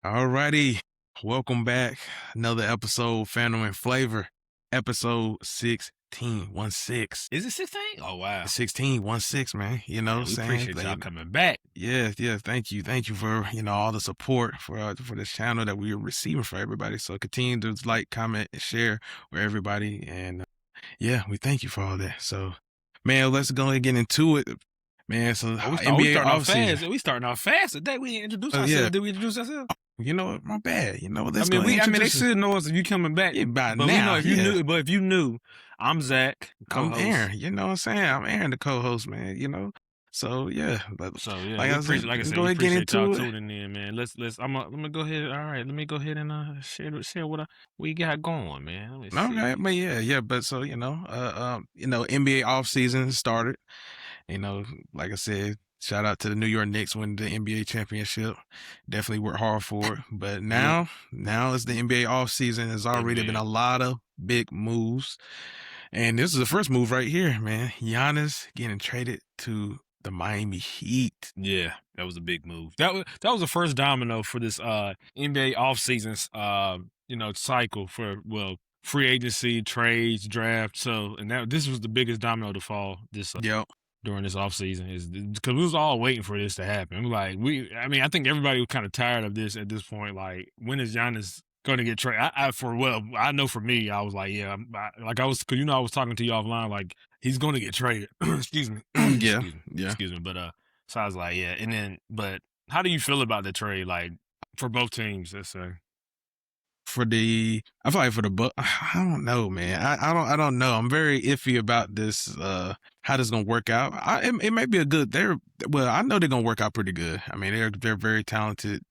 Alrighty, welcome back. Another episode, Fandom and Flavor, episode 16, 16. Is it 16? Oh, wow. 16, 16, man. You know what I'm We saying? appreciate y'all coming back. Yeah, thank you. Thank you for, all the support for this channel that we are receiving for everybody. So continue to like, comment, and share with everybody. And yeah, we thank you for all that. So, man, let's go and get into it. Man, so Oh, we NBA starting off offseason. fast. We starting off fast today. We didn't introduce Yeah. ourselves. Did we introduce ourselves? You know what? My bad. You know, let's I mean, go they introduce- should know us if you coming back. Yeah, by But now, we know if you yeah. knew. But if you knew, I'm Zach, I'm co-host. Aaron, you know what I'm saying? I'm Aaron, the co-host, man, you know? So, yeah. So yeah, like I said, like I said, go we ahead and get appreciate y'all into it. tuning in, man. Let's. I'm gonna go ahead. All right, let me go ahead and share what we got going, man. Let me see. Okay, but yeah, but so, NBA offseason started. You know, like I said, shout out to the New York Knicks winning the NBA championship. Definitely worked hard for it. But now it's the NBA offseason. There's already been a lot of big moves. And this is the first move right here, man. Giannis getting traded to the Miami Heat. Yeah, that was a big move. That was the first domino for this NBA offseason cycle for free agency, trades, draft. So this was the biggest domino to fall during this offseason, is because we was all waiting for this to happen. I think everybody was kind of tired of this at this point. Like, when is Giannis going to get traded? I know for me, I was like, yeah, because I was talking to you offline, like, he's going to get traded. Excuse me. Yeah. Excuse me. But so I was like, yeah. And then, but how do you feel about the trade? Like, for both teams, let's say. I feel like for the Buck, I don't know, man. I don't know. I'm very iffy about this. How this gonna work out? It may be a good. I know they're gonna work out pretty good. I mean, they're very talented,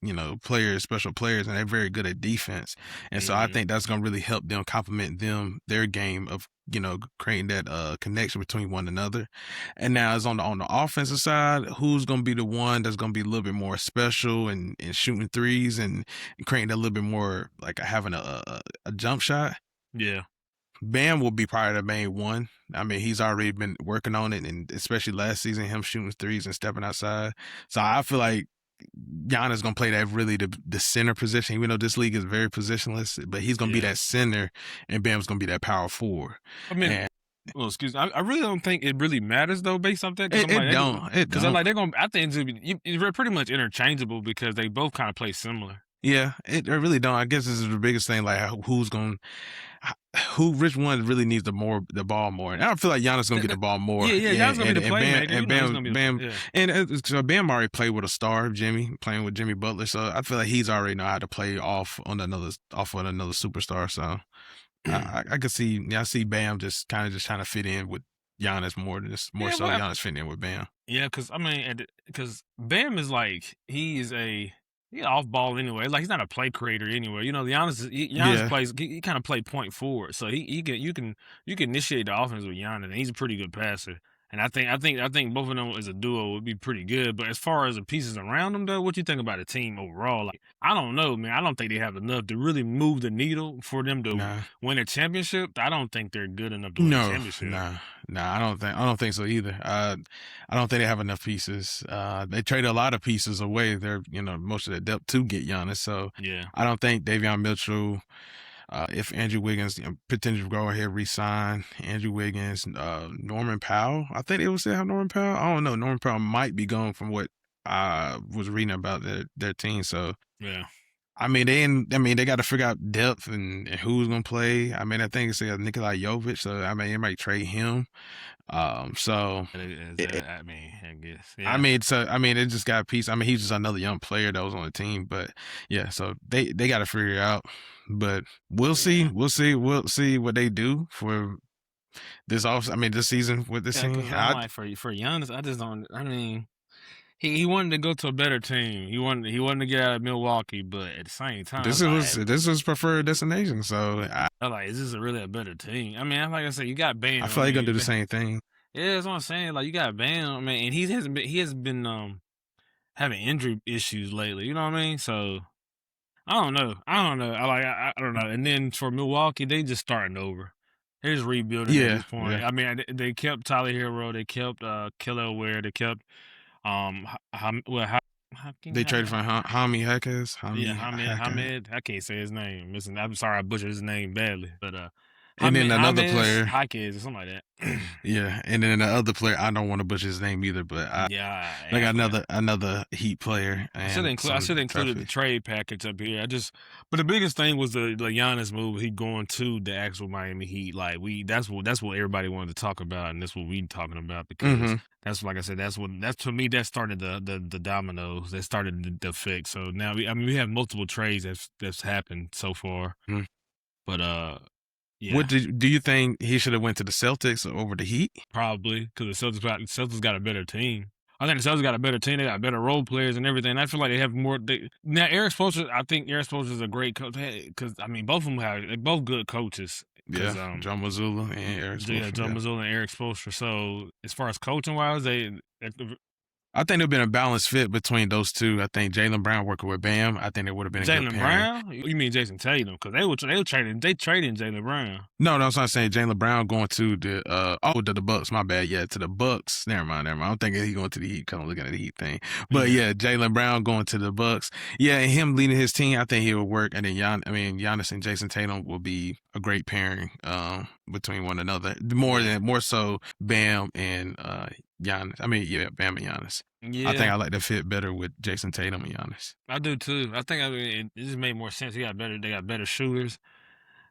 players, special players, and they're very good at defense. And so I think that's gonna really help them complement their game of creating that connection between one another. And now it's on the offensive side, who's gonna be the one that's gonna be a little bit more special and shooting threes and creating a little bit more like having a jump shot. Yeah. Bam will be probably the main one. I mean, he's already been working on it, and especially last season, him shooting threes and stepping outside. So I feel like Giannis gonna play that really the center position. Even though this league is very positionless, but he's gonna be that center, and Bam's gonna be that power forward. I mean, excuse me. I really don't think it really matters though, based off that. It don't. I think it's pretty much interchangeable because they both kind of play similar. Yeah, it really don't. I guess this is the biggest thing. Like, which one really needs the ball more? And I feel like Giannis gonna get the ball more. Yeah, Giannis gonna be the playmaker. And Bam already played with a star, playing with Jimmy Butler. So I feel like he's already know how to play off on another superstar. So I could see. I see Bam just trying to fit in with Giannis Giannis fitting in with Bam. Yeah, because Bam is like, he's off ball anyway. Like, he's not a play creator anyway. Giannis plays. He kind of play point forward, so you can initiate the offense with Giannis, and he's a pretty good passer. And I think both of them as a duo would be pretty good. But as far as the pieces around them, though, what you think about the team overall? Like, I don't know, man. I don't think they have enough to really move the needle for them to win a championship. I don't think they're good enough to win a championship. I don't think so either. I don't think they have enough pieces. They traded a lot of pieces away. They're most of their depth to get Giannis. So yeah, I don't think Davion Mitchell. If Andrew Wiggins potentially go ahead resign Andrew Wiggins, Norman Powell. I think they would still have Norman Powell. I don't know. Norman Powell might be gone from what I was reading about their team. So yeah. I mean, they got to figure out depth and who's gonna play. I mean, I think it's Nikola Jovic. So I mean, they might trade him. I guess. Yeah. I mean, it just got a piece. I mean, he's just another young player that was on the team. But yeah, so they got to figure it out. But we'll see. We'll see what they do for this this season with this team. For Giannis, I just don't. I mean, he wanted to go to a better team. He wanted to get out of Milwaukee, but at the same time, this was preferred destination. So I like, is this really a better team? I mean, like I said, you got Bam. I feel like he's gonna do the same thing. Yeah, that's what I'm saying. Like, you got Bam, man, and he hasn't been having injury issues lately. You know what I mean? So I don't know. I don't know. And then for Milwaukee, they just starting over. They're just rebuilding at this point. Yeah. I mean, they kept Tyler Hero, they kept Kelly Ware, they kept how They traded for Hami Hekes. Yeah, Hami Hamed. Hekes. Hamed. I can't say his name. Listen, I'm sorry I butchered his name badly, but And then another James player. Jaquez or something like that. Yeah, and then the other player, I don't want to butcher his name either, but Yeah, I I got forgot. another Heat player I should and include. I should some have included the traffic. trade package up here. But the biggest thing was the Giannis move. He going to the actual Miami Heat. Like that's what everybody wanted to talk about, and that's what we talking about because Mm-hmm. that's like I said. That's to me that started the dominoes. That started the effect. So now we have multiple trades that's happened so far. Mm-hmm. But What yeah, do you think he should have went to the Celtics over the Heat? probably because the Celtics got a better team. I think the Celtics got a better team. They got better role players and everything. I feel like they have more. Now Eric Spoelstra, I think Eric Spoelstra is a great coach because I mean both of them they're both good coaches. Because Yeah, John Mazzulla and Eric yeah, Spoelstra. Joe Yeah, Mazzulla and Eric Spoelstra. So as far as coaching wise, I think there'd been a balanced fit between those two. I think Jaylen Brown working with Bam. I think it would have been a good Jaylen pairing. Brown. You mean Jason Tatum? Because they traded Jaylen Brown. No, no, I'm not saying Jaylen Brown going to the to the Bucks. My bad. Yeah, to the Bucks. Never mind, never mind. I'm thinking he going to the Heat. Kind of looking at the Heat thing, but Yeah, yeah, Jaylen Brown going to the Bucks. Yeah, and him leading his team, I think he will work. And then Giannis and Jason Tatum will be a great pairing between one another. yeah, More so Bam and Giannis. I mean, yeah, Bam and Giannis. I think yeah. I like to fit better with Jason Tatum and Giannis. I do too. I mean it just made more sense. They got better shooters.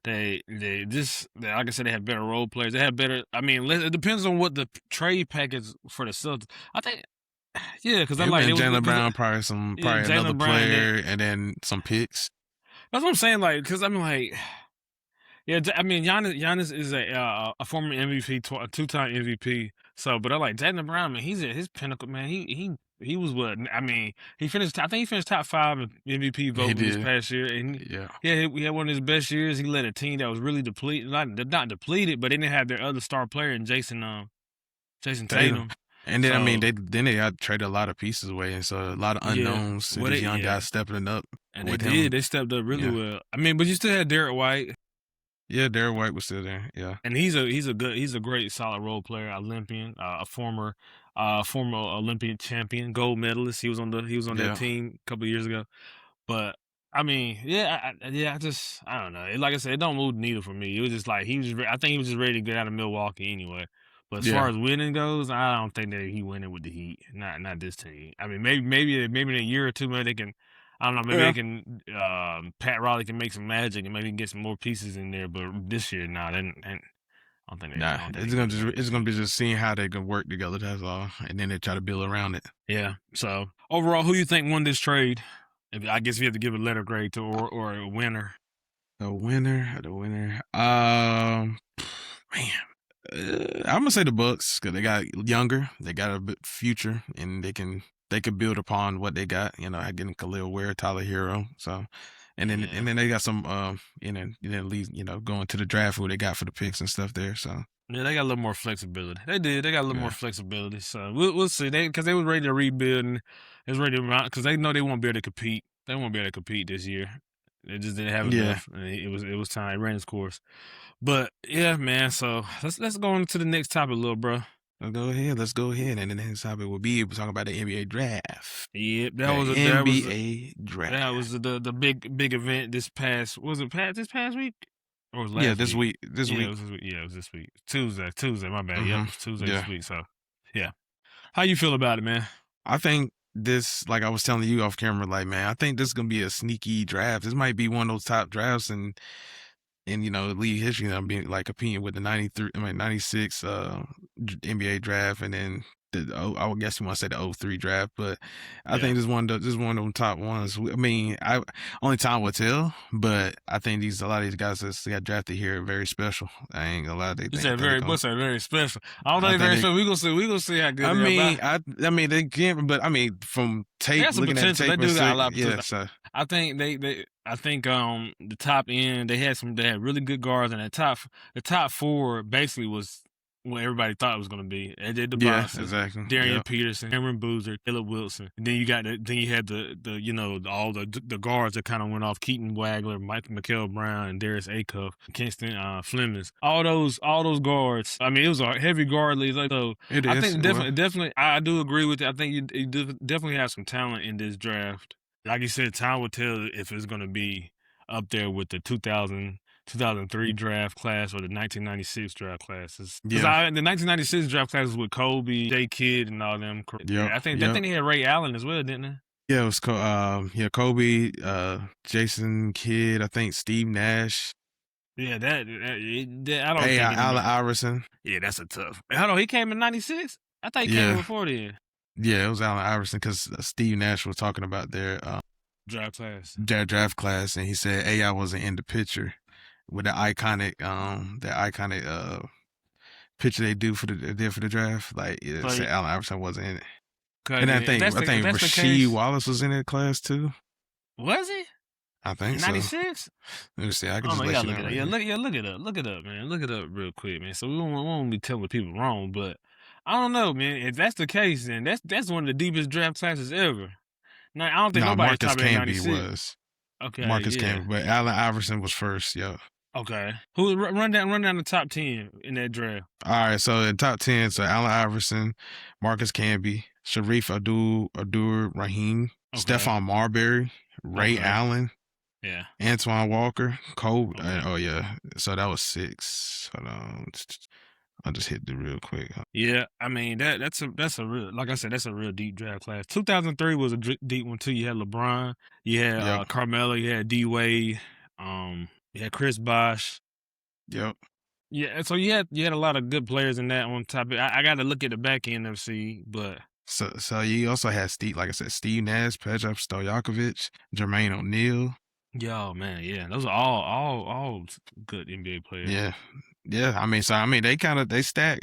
Like I said, they have better role players. They have better. I mean, it depends on what the trade package for the Celtics. I think, yeah, because I It like been it was Jaylen because Brown, yeah, probably another Jaylen Brown. player, and then some picks. That's what I'm saying. Like, because I'm like, yeah, I mean, Giannis is a former MVP, a 2-time MVP. So, but I like Jaylen Brown. Man, he's at his pinnacle. Man, he was what I mean. He finished. I think he finished top 5 in MVP He voting this did. past year, and Yeah. yeah, he had one of his best years. He led a team that was really depleted, not depleted, but they didn't have their other star player in Jason Tatum. Tatum. And then I mean So they got traded a lot of pieces away, and so a lot of yeah, unknowns to what these it young yeah, guys stepping up and they with did. him. They stepped up really Yeah, well. I mean, but you still had Derek White. yeah. Derek White was still there. Yeah, And he's a great solid role player, Olympian, a former Olympian champion, gold medalist. He was on that yeah, team a couple of years ago. But I mean, yeah, I don't know. Like I said, it don't move the needle for me. It was just like I think he was just ready to get out of Milwaukee anyway. But as far yeah, as winning goes, I don't think that he winning with the Heat. Not this team. I mean, maybe in a year or two, maybe they can. I don't know. Maybe they yeah. can. Pat Riley can make some magic and maybe get some more pieces in there. But this year, nah, I Nah, don't think they can do it. it's gonna be just seeing how they can work together. That's all, and then they try to build around it. Yeah. So overall, who you think won this trade? I guess if you have to give a letter grade to or a winner. The winner. Man, I'm gonna say the Bucks because they got younger, they got a bit future, and they could build upon what they got. You know, getting Khalil Ware, Tyler Hero, so. Yeah. And then they got some leave going to the draft who they got for the picks and stuff there. So Yeah, they got a little more flexibility. They did. They got a little more yeah, flexibility. So we'll see. Because they was ready to rebuild and they was ready to mount because they know they won't be able to compete. They won't be able to compete this year. They just didn't have yeah. enough. And it was time. It ran its course. But yeah, man. So let's go on to the next topic, little bro. Let's go ahead. And the next topic will be we're talking about the NBA draft. Yep, The NBA that was draft. the big event this past this past week or was it Yeah, last week? this Yeah, it week. was this week. Yeah, it was this week. Tuesday. My bad. Yep, Hmm. it was Tuesday this Yeah. week. So yeah, how you feel about it, man? I think this, like I was telling you off camera, like, man, I think this is gonna be a sneaky draft. This might be one of those top drafts in league history. That I'm being like competing with the 93, I mean 96 NBA draft, and then I would guess you want to say the '03 draft, but I Yeah. think this is one of them top ones. I mean, I only time will tell, but I think a lot of these guys that got drafted here are very special. I ain't gonna lie, they You think said that they going what's that very special. I don't know I they think very they special. We gonna see how good I they are. mean, But I mean they can't, but I mean from they tape, got some looking at the potential. They tape and do got a stuff, lot of yeah. potential. So I think I think the top end they had really good guards and the top four basically was what everybody thought it was gonna be. AJ Yeah, DeBosa, exactly. Darian Yep. Peterson, Cameron Boozer, Caleb Wilson. And then then you had the all the guards that kind of went off: Keaton Wagler, Mikael Brown, and Darius Acuff, Kinston Flemings. All those guards. I mean, it was a heavy guard league. Like, so It I is. think Well, definitely, I do agree with it. I think you definitely have some talent in this draft. Like you said, time will tell if it's gonna be up there with the 2003 draft class or the 1996 draft classes. Because yeah. the 1996 draft classes with Kobe, J Kidd, and all them. Yep. I Yep. think they had Ray Allen as well, didn't they? Yeah, it was yeah, Kobe, Jason Kidd, I think Steve Nash, Yeah, I don't A. think Allen anybody. Iverson. Yeah, that's a tough. Hold on, he came in '96. I thought he came in Yeah. before then. Yeah, it was Allen Iverson because Steve Nash was talking about Draft class. their draft class, and he said AI wasn't in the picture with the iconic picture they did for the draft. Like it So, said Allen Iverson wasn't in it, okay, and I then think I if think that's the Rasheed case, Wallace was in that class too. was he I think in so. '96? Let me see. I I can don't just know. You let gotta you look know it up. right here. Look it up. Look it up, man. Look it up real quick, man. So we won't be telling people wrong, but I don't know, man. If that's the case, then that's one of the deepest draft classes ever. Now I don't think No, nobody's Marcus top eight Camby '96. was Okay, Marcus yeah. Camby, but Allen Iverson was first. Yo. Okay. Run down the top 10 in that draft. All right, so in top 10, so Allen Iverson, Marcus Camby, Sharif Abdur Rahim, Okay. Stephon Marbury, Ray Okay. Allen, Yeah. Antoine Walker, Cole. Okay. Oh yeah, so that was six. Hold on, I'll just hit the real quick. Yeah, I mean that's a real, like I said, that's a real deep draft class. 2003 was a deep one too. You had LeBron, you had Yep, Carmelo, you had D Wade, you had Chris Bosh. yep. Yeah, so you had a lot of good players in that one topic. I got to look at the back end of see, but So you also had Steve, like I said, Steve Nash, Peja Stojakovic, Jermaine O'Neal. yo man, yeah, those are all good NBA players. Yeah, yeah. I mean, they stack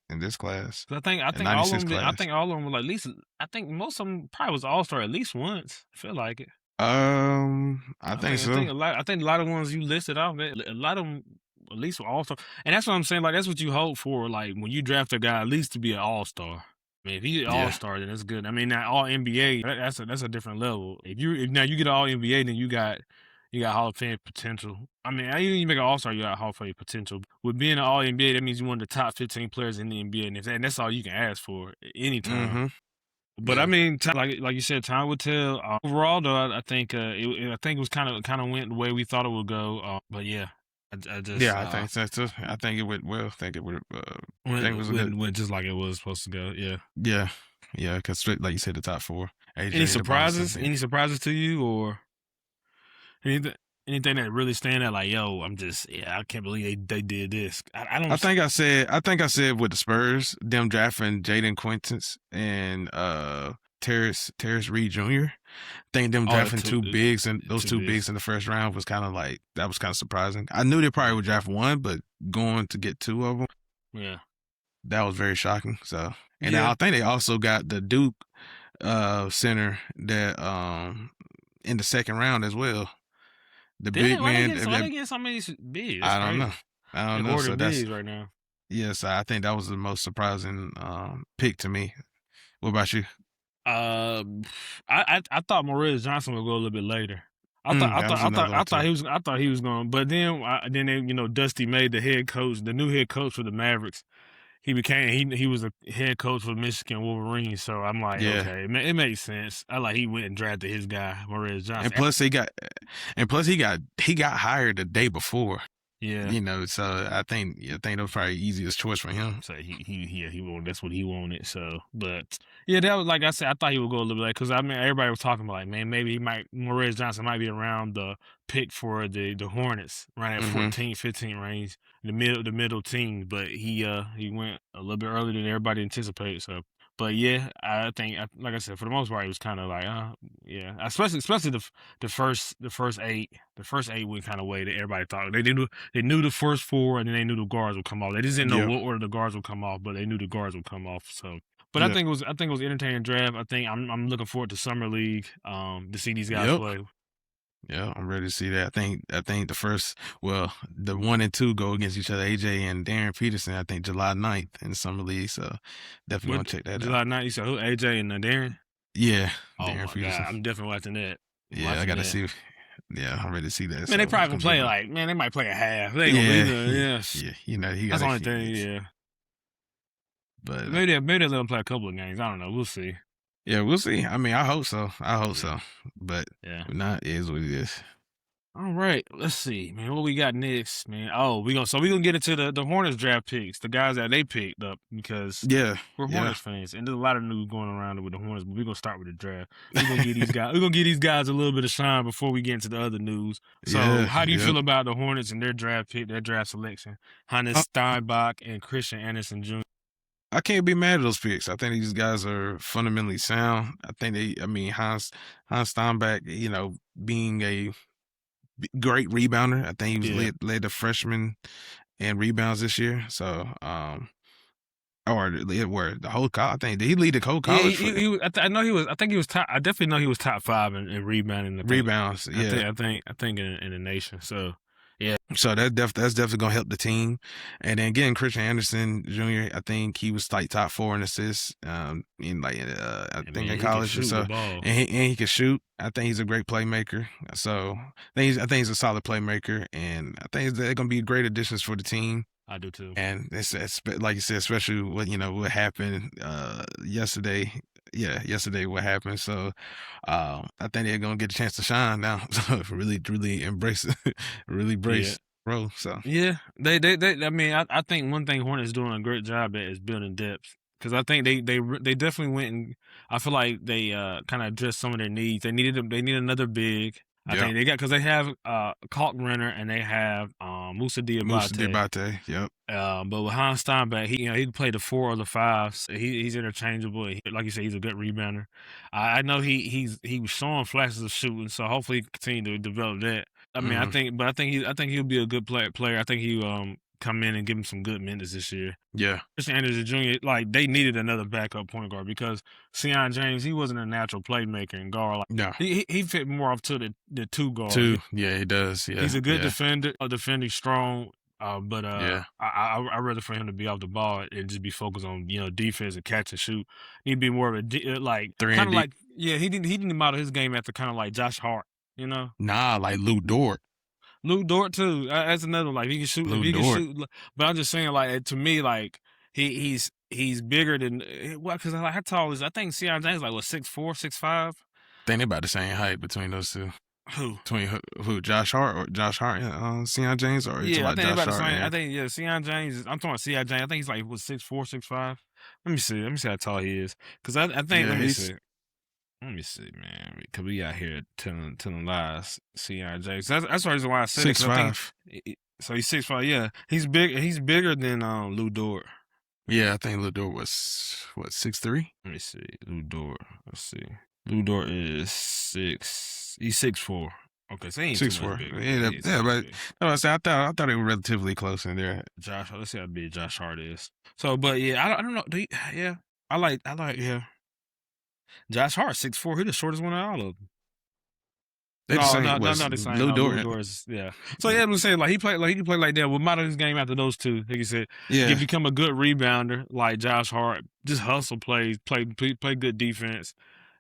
in this class, 'Cause in '96 I class. think all of them were at least. I think most of them probably was All Star at least once. I feel like it. I think so. I think a lot of ones you listed off, man, a lot of them at least were All Star, and that's what I'm saying. Like that's what you hope for. Like when you draft a guy, at least to be an All Star. I mean, if he's an All Yeah. Star, then that's good. I mean, now All NBA, that's a different level. If now you get an All NBA, then you got Hall of Fame potential. I mean, even you make an All Star, you got Hall of Fame potential. With being an All NBA, that means you're one of the top 15 players in the NBA, and that's all you can ask for anytime. Mm-hmm. But I Yeah. mean, like you said, time will tell. Overall, though, I think I think it was kind of went the way we thought it would go. But yeah, I just Yeah, I think so too. I think it went well. I think it would. I think it was a good. went just like it was supposed to go. Yeah. Yeah, yeah. Because like you said, the top four: Any AJ, surprises? DeBosa. Any surprises to you, or anything? Anything that really stand out? Like, yo, I can't believe they did this. I don't. I think I said with the Spurs, them drafting Jaden Quintance and Terrence Reed Jr. Think them Oh, drafting two bigs and those too two big. bigs in the first round was kind of like that was kind of surprising. I knew they probably would draft one, but going to get two of them, Yeah. that was very shocking. So, and Yeah. I think they also got the Duke center that in the second round as well. The Did they? big man Why that they get so many bigs? That's I don't know. crazy. I They don't know. So hoarding that's bigs right now. yes, I think that was the most surprising pick to me. What about you? Um, I thought Morez Johnson would go a little bit later. That was another one too. I thought he was going, but then they, Dusty made the head coach, the new head coach for the Mavericks. He was a head coach for Michigan Wolverines. So I'm like, Yeah, okay, it makes sense. I like he went and drafted his guy Morez and Johnson. plus he got hired the day before. Yeah. So I think that was probably the easiest choice for him. So he wanted, that's what he wanted. So, but yeah, that was, like I said, I thought he would go a little bit late because I mean everybody was talking about, like, man, maybe Morez Johnson might be around the pick for the Hornets, right at Hmm 14, 15 range, the middle team. But he went a little bit earlier than everybody anticipated. So, but yeah, I think, like I said, for the most part, it was kind of like, yeah, especially the first eight. The first eight went kind of way that everybody thought they knew the first four, and then they knew the guards would come off. They just didn't know Yep. what order the guards would come off, but they knew the guards would come off. So, but Yep. I think it was entertaining draft. I think I'm looking forward to summer league, to see these guys Yep. play. Yeah, I'm ready to see that. I think the 1 and 2 go against each other, AJ and Darren Peterson. I think July 9th in Summer League. So definitely gonna What check that out. July 9th? You said who? AJ and Darren? Yeah, Oh Darren my Peterson. god, I'm definitely watching that. I'm Yeah, I watching gotta that. see. Yeah, I'm ready to see that. Man, they So it's probably gonna gonna be a play good. like man, they might play a half. They ain't gonna be Yeah, the yeah, yes. yeah. You know he That's the gotta. only thing. Yeah, But maybe they let them play a couple of games. I don't know. We'll see. yeah, we'll see. I mean, I hope so. I hope Yeah, so. But yeah. if not, it is what it is. All right, let's see, man. What we got next, man? Oh, we gonna get into the Hornets draft picks, the guys that they picked up because Yeah, we're yeah. Hornets fans, and there's a lot of news going around with the Hornets. But we're gonna start with the draft. We're gonna give these guys a little bit of shine before we get into the other news. So, Yeah, how do you yeah. feel about the Hornets and their draft pick, their draft selection? Hannes Uh, Steinbach and Christian Anderson Jr. I can't be mad at those picks. I think these guys are fundamentally sound. I mean, Hans Steinbeck, being a great rebounder. I think he was Yeah, led the freshman in rebounds this year. So, or where the whole college. I think did he lead the whole yeah. college for I know he was. I think he was top. I definitely know he was top five in rebounding. rebounds? Yeah. I think in the nation. So, yeah. So that's definitely gonna help the team. And then again, Christian Anderson Jr. I think he was like top 4 in assists, in like I I think mean, in he can college or shoot the so. ball. And he can shoot. I think he's a great playmaker. So I think he's a solid playmaker, and I think they're gonna be great additions for the team. I do too. And it's like you said, especially what happened yesterday. Yeah, yesterday what happened. So I think they're gonna get a chance to shine now. So really, really embrace it, really Yeah. brace, bro. So Yeah. I mean, I think one thing Hornets doing a great job at is building depth. Because I think they definitely went and I feel like they kind of addressed some of their needs. They need another big. I yeah, think they got because they have Kalkbrenner and they have Musa Musa Diabate. Debate. Yep. But with Hans Steinbeck, he can play the 4 or the 5. So he's interchangeable. Like you said, he's a good rebounder. I know he was showing flashes of shooting, so hopefully he can continue to develop that. I mean, Hmm. I think he'll be a good player. I think he come in and give him some good minutes this year. Yeah. Christian Anderson Jr. Like they needed another backup point guard because Sion James he wasn't a natural playmaker and guard. Like No. he fit more off to the two guards. Two. Yeah, he does. He's Yeah. a good Yeah. defender, a defending strong. But Yeah. I rather for him to be off the ball and just be focused on defense and catch and shoot. He'd be more of like Three kind and of D. like he didn't model his game after kind of like Josh Hart, you know. Nah, like Lou Dort. Luke Dort too. That's another one. Like he can shoot if Lou he can Dort. shoot. But I'm just saying like to me like he's bigger than what because like how tall is I think Sion James like what 6'4", 6'5"? Think they about the same height between those two. Who? Between who? Josh Hart, and Sion James, or it's Yeah, I like think they Josh about the Hart same. I and think yeah, Sion James. I'm talking about Sion James. I think he's like what 6'4", 6'5". Let me see. Let me see how tall he is. Cause I think yeah, let me he's see. Let me see, man. Cause we out here telling lies. Sion James. That's the reason why I said it. six Cause I think five. so. He's 6'5". Yeah, he's big. He's bigger than Lou Dort. Yeah, I think Lou Dort was what 6'3". Let me see. Lou Dort. Let's see. Lou Dort is He's 6'4". Okay, so he ain't too Six much four. bigger. Yeah, Yeah, he ain't too yeah, much but bigger. no, I thought they were relatively close in there. Josh, let's see how big Josh Hart is. So, but yeah, I don't know. Yeah, I like yeah. Josh Hart 6'4". He the shortest one of all of them. They the same No. was They saying Lou no. Lou Dort. Doors, yeah. So yeah, I'm saying like he can play like that. We'll model his game after those two. Like you said, he can Yeah, become a good rebounder like Josh Hart. Just hustle plays, play good defense.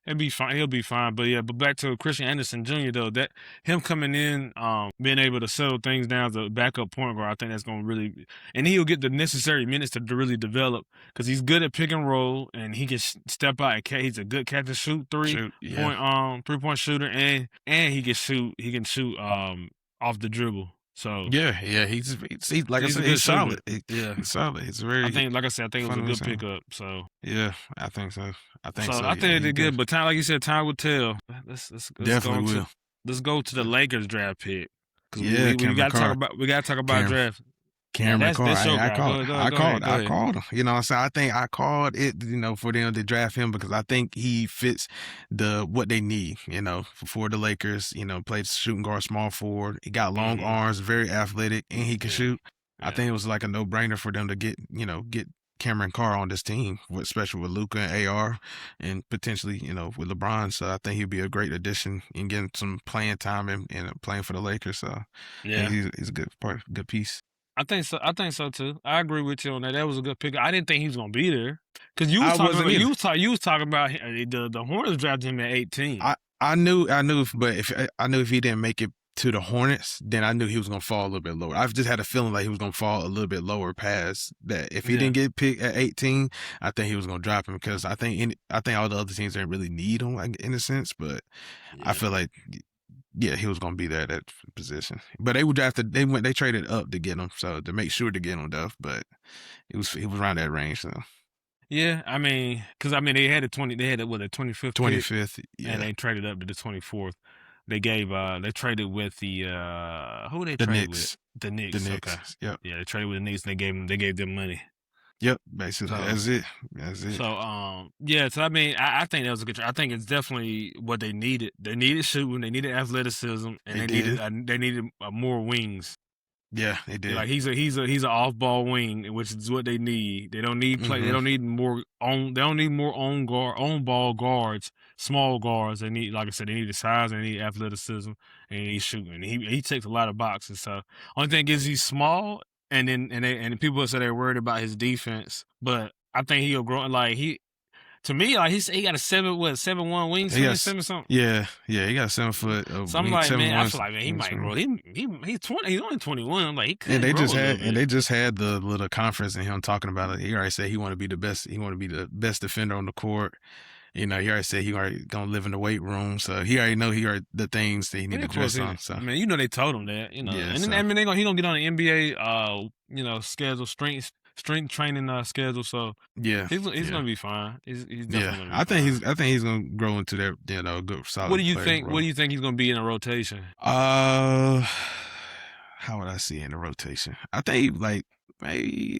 He'll be fine. He'll be fine. But yeah, but back to Christian Anderson Jr. though, that him coming in, being able to settle things down as a backup point guard, I think that's going to really, and he'll get the necessary minutes to really develop because he's good at pick and roll and he can step out and he's a good catch and shoot shoot. Yeah, 3-point shooter and he can shoot off the dribble. So yeah. Like I he's a said, good he's shooter. solid. Yeah, He's solid. He's I very think like I said, I think it was a fundamentally good sound. pickup. So. Yeah, I think so. I think So so. I think Yeah, they he did good, but time, like you said, time will tell. Let's go definitely into will. let's go to the Lakers draft pick because Yeah, we got Cameron to talk Carr. about Cam draft. Now Cameron Carr. that's your I guy. called. I Go ahead, called. go I ahead. called him. You know what I'm saying? I think I called it, for them to draft him because I think he fits what they need, for the Lakers, plays shooting guard, small forward. He got long Hmm. arms, very athletic, and he can Yeah, shoot. I yeah, think it was like a no-brainer for them to get Cameron Carr on this team, especially with Luca and AR, and potentially with LeBron. So I think he'd be a great addition and getting some playing time and playing for the Lakers. So I think Yeah. he's a good part, good piece. I think so. I think so too. I agree with you on that. That was a good pick. I didn't think he was gonna be there because you was I talking wasn't about either. you was talking about the Hornets drafted him at 18. I knew, but if I knew if he didn't make it to the Hornets, then I knew he was gonna fall a little bit lower. I've just had a feeling like he was gonna fall a little bit lower past that. If he Yeah, didn't get picked at 18, I think he was gonna drop him because I think all the other teams didn't really need him, like, in a sense. But I yeah, feel like, yeah, he was gonna be there at that position. But they would drafted they traded up to get him, so to make sure to get him though. But he was around that range, so yeah. I mean, because they had they had a 25th pick, 25th, and yeah, they traded up to the 24th. They gave they traded with the who they the traded with? Knicks, The the Knicks. Okay, Knicks, yep. yeah, they traded with the Knicks. And they gave them money. Yep, basically. So That's it. yeah. So I mean, I think that was a good. I think it's definitely what they needed. They needed shooting. They needed athleticism, and They did. they needed more wings. Yeah, they did. Like he's an off ball wing, which is what they need. They don't need play. They Hmm. don't need more on. They don't need more on ball guards, small guards. They need, like I said, they need the size. They need athleticism, and they need shooting. He takes a lot of boxes. So only thing is he's small, and then and people say they're worried about his defense, but I think he'll grow. Like to me, like he got a 7'1" wingspan, Yes. 7 something. Yeah, he got 7 foot So I'm wing, like, seven man, I one feel like, man, he might wingspan. grow. He's 20. He's only 21. I'm like, he And could they grow just a little had and bit. they just had the little conference and him talking about it. He already said he want to be the best. He want to be the best defender on the court. He already said he already gonna live in the weight room. So he already know he already the things that he need Yeah, to of course, dress on. So man, they told him that, yeah, and then so I mean he gonna get on the NBA, schedule, strength training schedule. So yeah, he's yeah, gonna be fine. He's yeah. definitely gonna be I think fine. he's gonna grow into that good What do solid you player think? What role. do you think he's gonna be in a rotation? Uh, how would I see it in the rotation? I think like maybe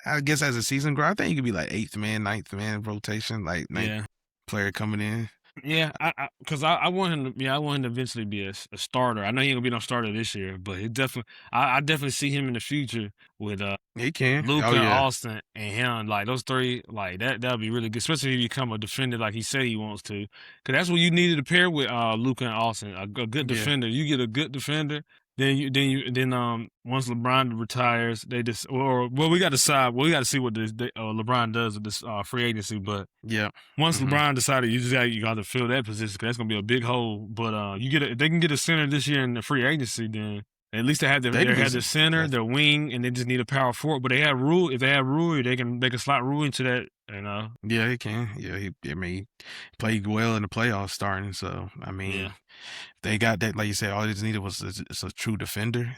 I guess as a season grow, I think he could be like eighth man, ninth man rotation, like ninth Yeah. player coming in. Yeah, because I want him to, I want him to eventually be a starter. I know he ain't gonna be no starter this year, but he definitely, I definitely see him in the future with He can. Oh Luca and yeah, Austin and him, like those three, like that'll be really good, especially if you become a defender like he said he wants to. Cause that's what you needed to pair with Luca and Austin, a good yeah. defender. You get a good defender, then once LeBron retires, they just or well we got to decide. Well, we got to see what LeBron does with this free agency, but Yeah. once Hmm. LeBron decided, you got to fill that position because that's gonna be a big hole. But if they can get a center this year in the free agency, then at least They they can have get the center, their wing, and they just need a power forward. But they have Rule. If they have Rule, they can slot Rule into that. yeah, he can. Yeah, I mean, he played well in the playoffs starting. So I mean, Yeah, they got that. Like you said, all they just needed was a true defender.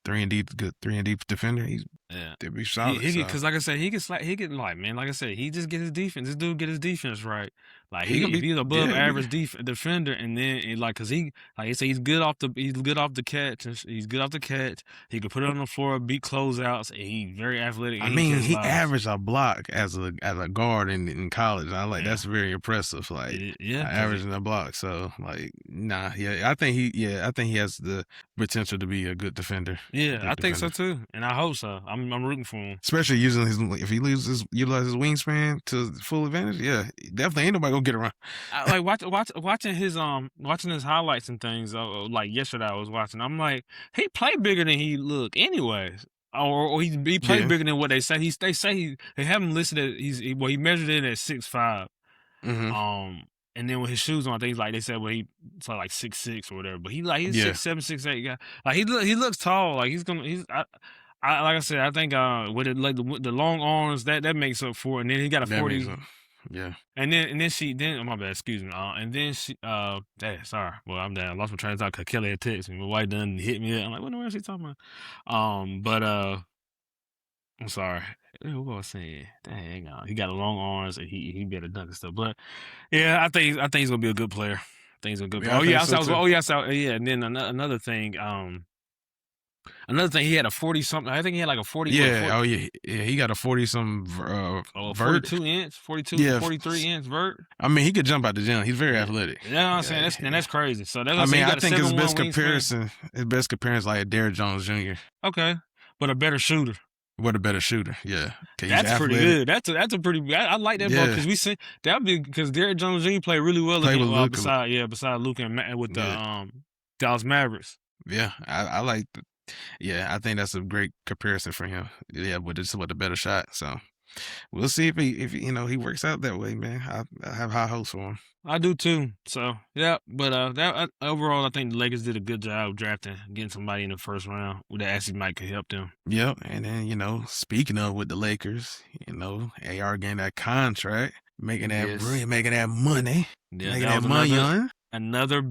3 and D, good 3 and D defender. yeah. They'd be solid. So Because like I said, he can like man, like I said, he just get his defense. This dude get his defense right. Like he gonna if be. he's above Yeah, average defender, and then like because he like I say he's good off the catch. And he's good off the catch. He can put it on the floor, beat closeouts, and he's very athletic I and he mean, catch he fouls. averaged a block as a guard in college. I like Yeah, that's very impressive. Like yeah, because averaging a block. So like, nah, I think he has the potential to be a good defender, yeah, I good think so defender. too, and I hope so. I'm rooting for him. Especially using if he utilize his wingspan to full advantage. Yeah, definitely ain't nobody gonna get around. I, like watching his highlights and things. Like yesterday, I was watching. I'm like, he played bigger than he looked, anyways. Or he played Yeah. bigger than what they say. They say they have him listed at he measured in at 6'5". Hmm. And then with his shoes on, I think they said he's like 6'6" or whatever. But he's Yeah. 6'7", 6'8" guy. Like he looks tall. Like I like I said, I think with it like the long arms that makes up for it. And then he got a That makes 40. sense. Yeah. And then oh my bad, excuse me. And then sorry. Well, I'm down. I lost my train of thought because Kelly had texted me. My wife done hit me up. I'm like, what the hell is she talking about? But I'm sorry. What was I saying? Dang, he got long arms and he better dunk and stuff. But yeah, I think he's gonna be a good player. I think he's a good player. Yeah, I Oh yeah, think so too. yeah. And then another thing, he had a 40 something. I think he had like a 40 Yeah. Oh yeah. Yeah. He got a 40 some vert. 42 inch, 42, Yeah. 43 inch vert. I mean, he could jump out the gym. He's very Yeah. athletic. You know what I'm saying? Yeah. That's crazy. So that's what I I say. mean, He I got a think 7'1" wingspan. his best comparison, like Derrick Jones Jr. Okay, but a better shooter. What a better shooter. Yeah. 'Cause he's That's pretty athletic. good. That's a pretty. I like that ball Yeah. because we see that be because Derrick Jones Jr. played really well Play with again. Luka. Beside Luka and with the Yeah. Dallas Mavericks. Yeah. I like yeah, I think that's a great comparison for him. Yeah, but it's with a better shot. So we'll see if he works out that way, man. I have high hopes for him. I do too. So yeah, but that overall, I think the Lakers did a good job drafting, getting somebody in the first round that actually might could help them. Yep. And then, speaking of with the Lakers, AR getting that contract, Yes. making that money, Yeah, making that that was money another on. another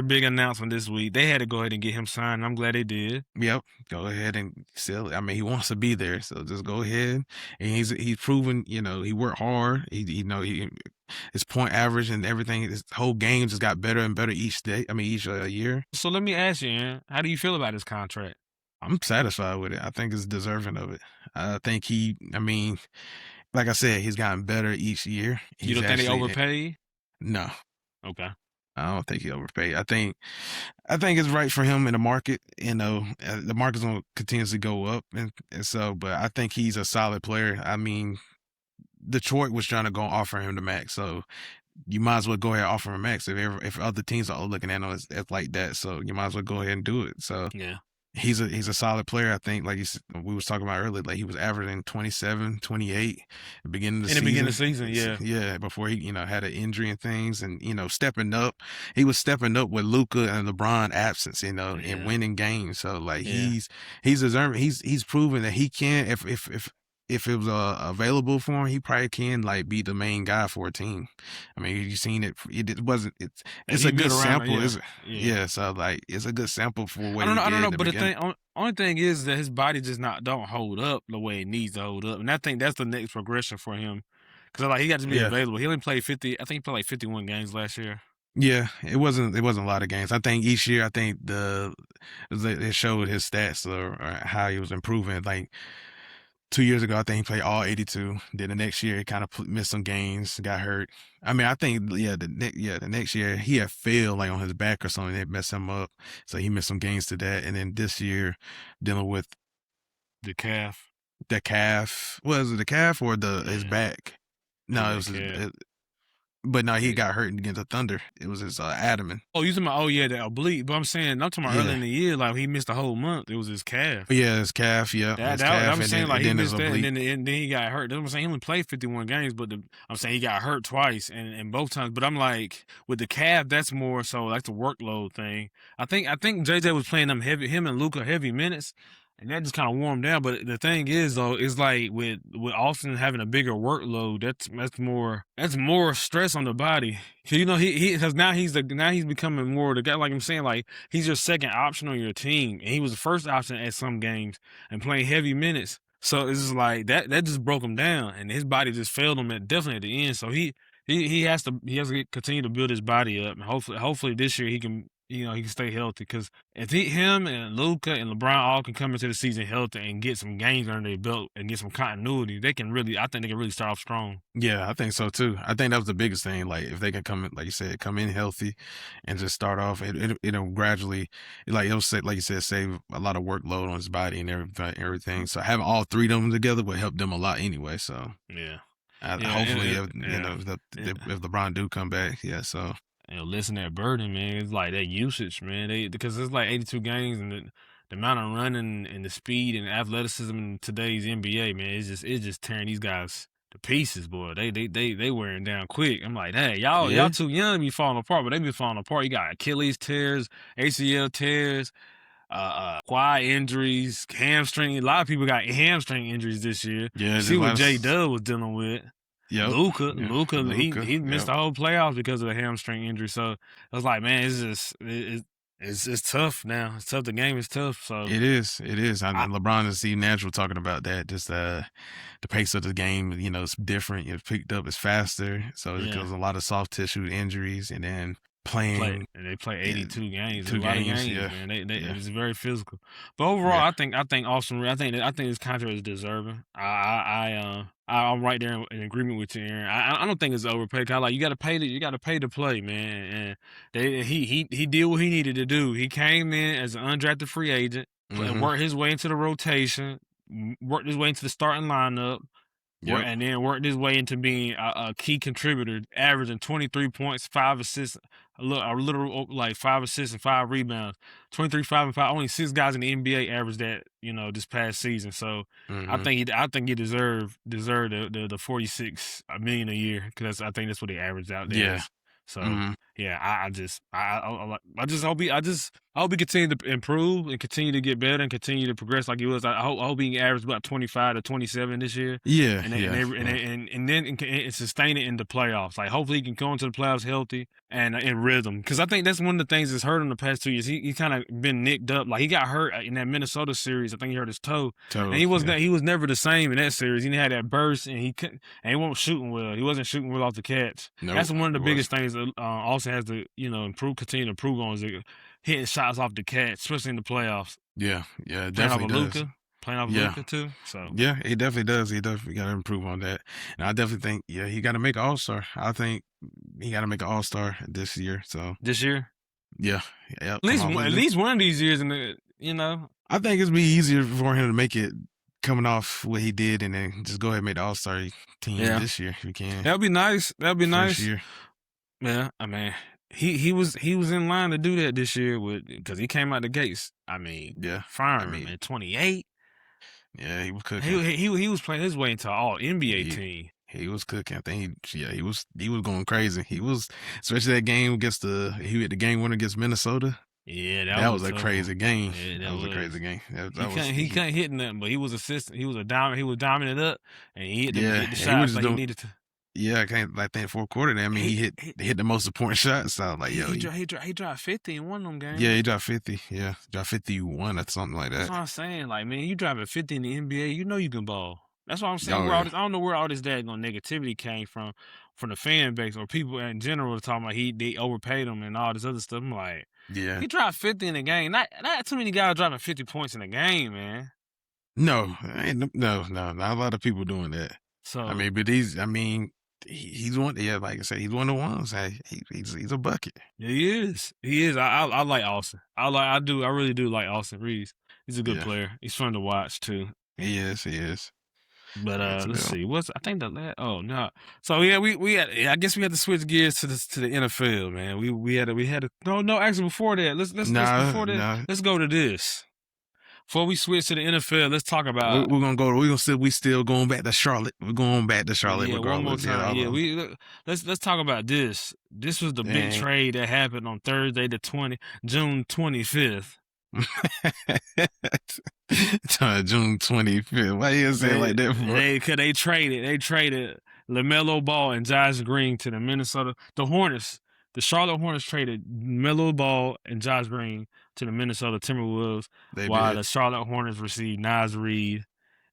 big announcement this week. They had to go ahead and get him signed. I'm glad they did. Yep, go ahead and sell it. I mean, he wants to be there, so just go ahead. And he's proven, he worked hard. He his point average and everything. His whole game just got better and better each day. I mean, each year. So let me ask you, Aaron, how do you feel about his contract? I'm satisfied with it. I think it's deserving of it. I think I mean, like I said, he's gotten better each year. You He's don't think they actually overpaid? no, Okay. I don't think he overpaid. I think it's right for him in the market. The market's gonna continuously go up, and so, but I think he's a solid player. I mean, Detroit was trying to go offer him the max, so you might as well go ahead and offer him a max if other teams are looking at him as like that. So you might as well go ahead and do it. So Yeah. he's a solid player. I think, like we was talking about earlier, like he was averaging 27, 28 at the beginning of the In the beginning of season. the season, yeah. Yeah, before he had an injury and things, and stepping up. He was stepping up with Luka and LeBron absence, and Yeah. winning games. So like Yeah. he's deserving. He's proven that he can if it was available for him, he probably can like be the main guy for a team. I mean, you seen it. It wasn't. And It's he a built good around it, sample. yeah. Is Yeah. Yeah, so like it's a good sample for I what don't he know. I don't did in know, the but the beginning. only thing is that his body just not don't hold up the way it needs to hold up, and I think that's the next progression for him. Because like he got to be Yeah, available. He only played 50. I think he played like 51 games last year. yeah. It wasn't a lot of games. I think each year, I think it showed his stats or how he was improving. Like 2 years ago, I think he played all 82. Then the next year, he kind of missed some games, got hurt. I mean, I think the next year he had failed like on his back or something. That messed him up, so he missed some games to that. And then this year, dealing with The calf. the calf. Was it the calf or his Yeah. back? It was No, it that was calf. but no, he Yeah. got hurt against the Thunder. It was his abdomen. Oh, you talking about? Oh yeah, the oblique. But I'm saying, I'm talking about early Yeah, in the year. Like he missed a whole month. It was his calf. yeah, his calf. Yeah, his calf, I'm and saying then like he his missed that, oblique. and then he got hurt. That's what I'm saying. He only played 51 games, but I'm saying he got hurt twice, and both times. But I'm like with the calf, that's more so like the workload thing. I think JJ was playing him and Luca heavy minutes, and that just kind of wore him down. But the thing is though, is like with Austin having a bigger workload, that's more stress on the body. He because now he's becoming more the guy. Like I'm saying, like he's your second option on your team, and he was the first option at some games and playing heavy minutes. So it's just like that just broke him down, and his body just failed him definitely at the end. So he has to continue to build his body up, and hopefully this year he can he can stay healthy. Because if him and Luca and LeBron all can come into the season healthy and get some games under their belt and get some continuity, I think they can really start off strong. Yeah, I think so too. I think that was the biggest thing. Like if they can come in, like you said, come in healthy, and just start off, it'll gradually, like it'll say, like you said, save a lot of workload on his body and everything. So having all three of them together would help them a lot anyway. So Yeah, hopefully, yeah. if LeBron do come back, yeah. So Listen to that burden, man. It's like that usage, man. Because it's like 82 games, and the amount of running and the speed and athleticism in today's NBA, man, it's just tearing these guys to pieces, boy. They wearing down quick. I'm like, hey, y'all yeah, too young to be falling apart, but they be falling apart. You got Achilles tears, ACL tears, quad injuries, hamstring. A lot of people got hamstring injuries this year. yeah, You just see what J last, Dub was dealing with. yep, yeah, Luca, Luca, he missed yep. the whole playoffs because of the hamstring injury. So I was like, man, it's tough now. It's tough. The game is tough. So It is. I, And LeBron is Steve Natural talking about that. Just the pace of the game, it's different. It's picked up, it's faster. So it yeah, goes a lot of soft tissue injuries, and then playing they play in 82 games. A two lot of games. games, Yeah, man. yeah, It's very physical. But overall, yeah. I think Austin. I think this contract is deserving. I'm right there in agreement with you, Aaron. I don't think it's overpaid. Cause like you got to pay to play, man. And he did what he needed to do. He came in as an undrafted free agent and Hmm. worked his way into the rotation. worked his way into the starting lineup. Yep. And then worked his way into being a key contributor, averaging 23 points, 5 assists, a little like 5 assists and 5 rebounds. 23, 5 and 5. Only 6 guys in the NBA averaged that, this past season. So Hmm. I think he deserved the 46 million a year, because I think that's what he averaged out there Yeah. as. So Hmm. yeah, I hope he continue to improve and continue to get better and continue to progress like he was. I hope he averaged about 25 to 27 this year, Yeah. and Yeah. Yeah. then and sustain it in the playoffs. Like, hopefully he can go into the playoffs healthy and in rhythm, because I think that's one of the things that's hurt him the past 2 years. He kind of been nicked up. Like, he got hurt in that Minnesota series. I think he hurt his toe, and Toe. Yeah. he was never the same in that series. He had that burst, and he couldn't, and he wasn't shooting well. He wasn't shooting well off the catch. Nope. That's one of the It was. biggest things that Austin has to continue to improve on, is hitting shots off the catch, especially in the playoffs. Yeah. Yeah. It Playing off definitely of does. Luka, playing off of Yeah. Luka too. So Yeah. He definitely does. He definitely got to improve on that. And I definitely think, yeah, he got to make an All Star. I think he got to make an All Star this year. So this year, yeah. Yeah. Come on, at least one of these years, in the I think it'd be easier for him to make it coming off what he did, and then just go ahead and make the All Star team yeah, this year if you can. that'd be nice. That'd be First nice. year. Yeah, I mean, he was in line to do that this year, because he came out the gates. I mean, Yeah. I firing, mean, man. 28. yeah, he was cooking. He was playing his way into all NBA He team. he was cooking. I think he was going crazy. He was, especially that game against he had the game winner against Minnesota. Yeah, that That was was a a tough one. crazy game. Yeah, That that was a was. crazy game. That was He couldn't hit nothing, but he was assistant. He was a diamond. He was dominant up, and yeah. hit the He was shots just like he doing. needed to. Yeah, I can't. I think fourth quarter. I mean, He he hit the most important shots. So I was like, yo, he dropped 50 in one of them yeah, games. he dropped 50. Yeah, dropped 51 or something like That's that. what I'm saying. Like, man, you dropping 50 in the NBA, you know you can ball. That's what I'm saying. Oh Where all yeah, this, I don't know where all this daggone negativity came from the fan base or people in general talking about they overpaid him and all this other stuff. I'm like, yeah. he dropped 50 in a game. Not too many guys dropping 50 points in a game, man. No, not a lot of people doing that. I So mean, but I mean, he's one. Yeah, like I said, he's one of the ones. Hey, he's a bucket. he is. He is. I like Austin. I really do like Austin Reeves. He's a good Yeah, player. He's fun to watch too. he is. He is. But Yeah, it's a let's good. see. I think the last? Oh no. So yeah, we had. I guess we had to switch gears to the NFL, man. We had a no. Actually, before that, let's Nah, before that, nah. let's go to this. Before we switch to the NFL, let's talk We're, about. we're gonna go. We're gonna still. We still going back to Charlotte. We're going back to Charlotte Yeah, one more regardless. Yeah, time. all Yeah, of them. let's talk about this. This was the big Dang. trade that happened on Thursday, June 25th. June 25th. Why you say it like that for? They traded LaMelo Ball and Josh Green to the Hornets. The Charlotte Hornets traded LaMelo Ball and Josh Green to the Minnesota Timberwolves, They while did. the Charlotte Hornets received Nas Reed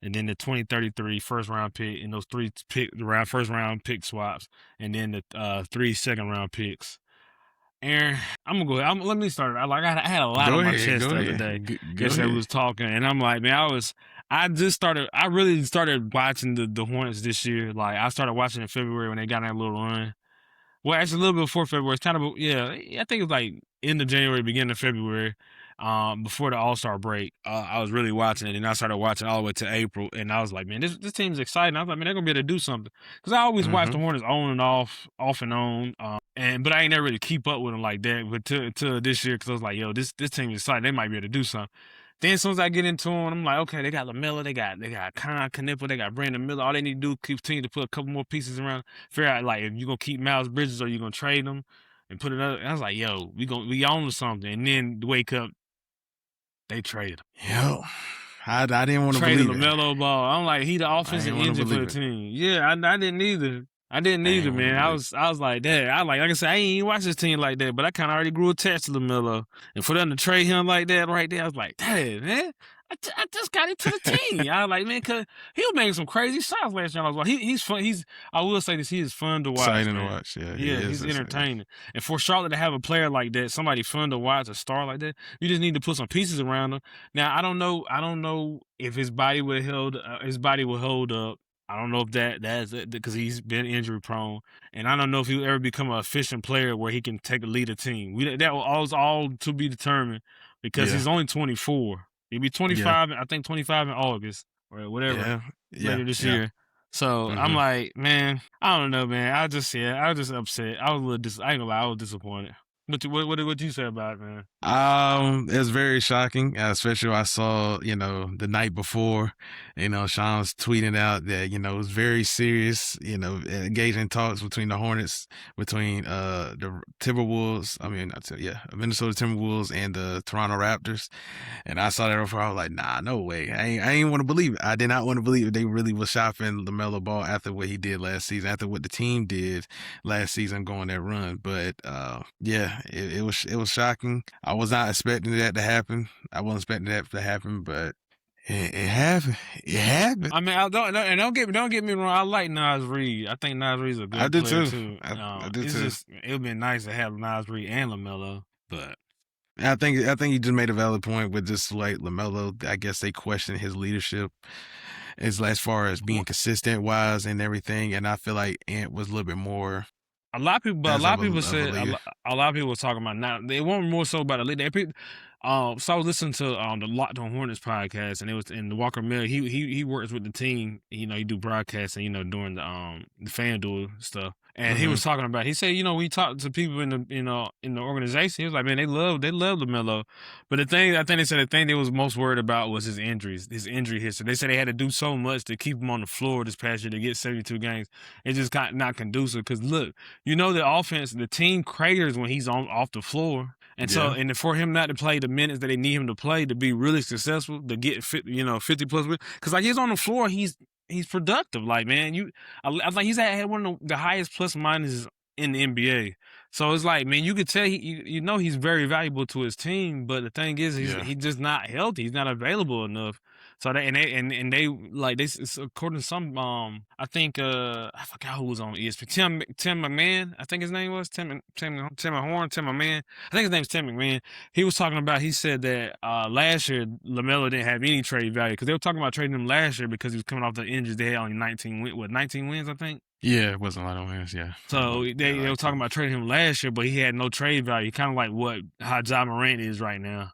and then the 2033 first round pick, and those first round pick swaps, and then the 3 second round picks. Aaron, I'm gonna go ahead. Let me start. I had a lot Go on my ahead. chest Go the other ahead. day. Go Yesterday we ahead. was talking, and I'm like, man, I really started watching the Hornets this year. Like, I started watching in February when they got that little run. Well, actually, a little bit before February. It's kind of, yeah, I think it was like end of January, beginning of February, before the All Star break. I was really watching it, and I started watching all the way to April, and I was like, man, this team's exciting. I was like, man, they're gonna be able to do something, because I always watch the Mm-hmm. Hornets on and off and on, but I ain't never really keep up with them like that. But till this year, because I was like, yo, this team is exciting. They might be able to do something. Then as soon as I get into them, I'm like, okay, they got LaMelo, they got Knipple, they got Brandon Miller. All they need to do is continue to put a couple more pieces around. Figure out, like, if you're gonna keep Miles Bridges or you're gonna trade them and put it up. And I was like, yo, we own to something. And then wake up, they traded him. Yo, I didn't want to Traded believe it. LaMelo Ball. I'm like, he the I offensive didn't want to engine for the believe it. team. Yeah, I didn't either. I didn't I either, didn't want to man. believe I was like, that. Like I said, I ain't even watch this team like that, but I kind of already grew attached to LaMelo. And for them to trade him like that right there, I was like, damn, man. I just got into the team. I was like, man, cause he was making some crazy shots last year. I was like, he's fun. I will say this, he is fun to watch, Exciting to man. watch. Yeah, he Yeah, is he's exciting. entertaining. And for Charlotte to have a player like that, somebody fun to watch, a star like that, you just need to put some pieces around him. Now, I don't know if his body would hold up. I don't know if that's it, because he's been injury prone, and I don't know if he'll ever become an efficient player where he can lead a team. That was all to be determined, because Yeah, he's only 24. He'll be yeah, 25. I think 25 in August. or whatever Yeah, yeah, later this yeah. year. So I'm Mhm. like, man, I don't know, man. I was just upset. I was a little I ain't gonna lie, I was disappointed. What you say about it, man? It's very shocking, especially when I saw, the night before, Sean's tweeting out that, it was very serious, engaging talks between the Hornets, between the Timberwolves, Minnesota Timberwolves and the Toronto Raptors. And I saw that before. I was like, nah, no way. I ain't want to believe it. I did not want to believe it. They really was shopping LaMelo Ball after what he did last season, after what the team did last season going that run. But yeah, it was shocking. I was not expecting that to happen. I wasn't expecting that to happen, but it happened. It happened. I mean, don't get me wrong. I like Nas Reed. I think Nas Reed's a I good did player too. too. I did It's too. just it would be nice to have Nas Reed and Lamelo, but I think you just made a valid point with just like LaMelo. I guess they question his leadership as far as being consistent wise and everything. And I feel like Ant was a little bit more a as lot of of people a said leader. a lot of people were talking about not. They weren't more so about the league. So I was listening to the Locked On Hornets podcast, and it was in the Walker Mill. He works with the team. You know, he do broadcasting. You know, during the FanDuel stuff. And he Hmm. was talking about. He said, we talked to people in the in the organization. He was like, man, they love LaMelo, but I think they said the thing they was most worried about was his injuries, his injury history. They said they had to do so much to keep him on the floor this past year to get 72 games. It's just not conducive. Because look, the offense, the team craters when he's on off the floor. And so, Yeah. and for him not to play the minutes that they need him to play to be really successful, to get 50 plus, because like he's on the floor, he's productive. Like man, I like had one of the highest plus minuses in the NBA. So it's like man, you could tell he's very valuable to his team, but the thing is Yeah. he's just not healthy. He's not available enough. So they like this according to some I think I forgot who was on ESPN. Tim McMahon, I think his name was Tim Horn, Tim McMahon. I think his name's Tim McMahon. He was talking about he said that last year LaMelo didn't have any trade value because they were talking about trading him last year because he was coming off the injuries. They had only 19 wins, I think. Yeah. It wasn't a lot of wins. Yeah. So Yeah. they were Like talking two. about trading him last year, but he had no trade value. Kind of like how Ja Morant is right now.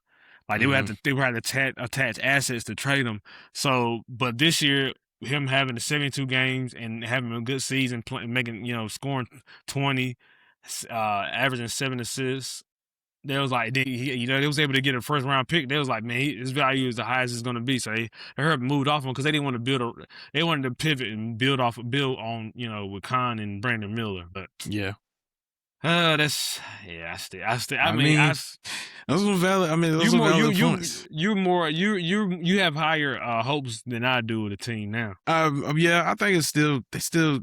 Like Hmm. they would have to attach assets to trade him. So, but this year, him having the 72 games and having a good season, making scoring 20, averaging 7 assists. They was like they was able to get a first round pick. They was like, man, his value is the highest it's going to be. So they heard moved off him because they didn't want to they wanted to pivot and build on with Khan and Brandon Miller. But Yeah. that's yeah. I I mean, mean, those were valid. I mean, you those were more valid points. you more you have higher hopes than I do with the team now. Yeah, I think they still,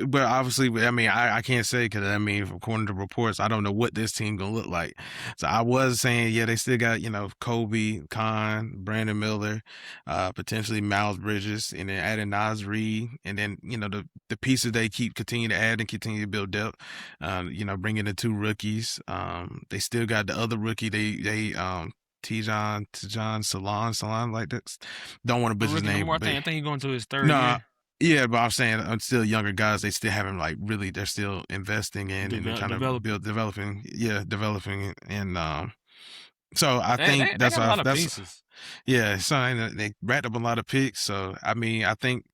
but obviously, I mean, I can't say because I mean, according to reports, I don't know what this team gonna look like. So I was saying, yeah, they still got Kobe, Khan, Brandon Miller, potentially Miles Bridges, and then adding Nas Reed, and then the pieces they continue to add and continue to build depth. Bringing the two rookies. They still got the other rookie. They Tijan Salon like that. Don't want to A butcher his rookie no name, more. but I think he's going to his third no, year. yeah, but I'm saying still younger guys. They still haven't like really. They're still investing in and kind of Developing. developing. Yeah, developing and so I think They that's got a why lot of that's pieces. yeah. So and they racked up a lot of picks. So I mean, I think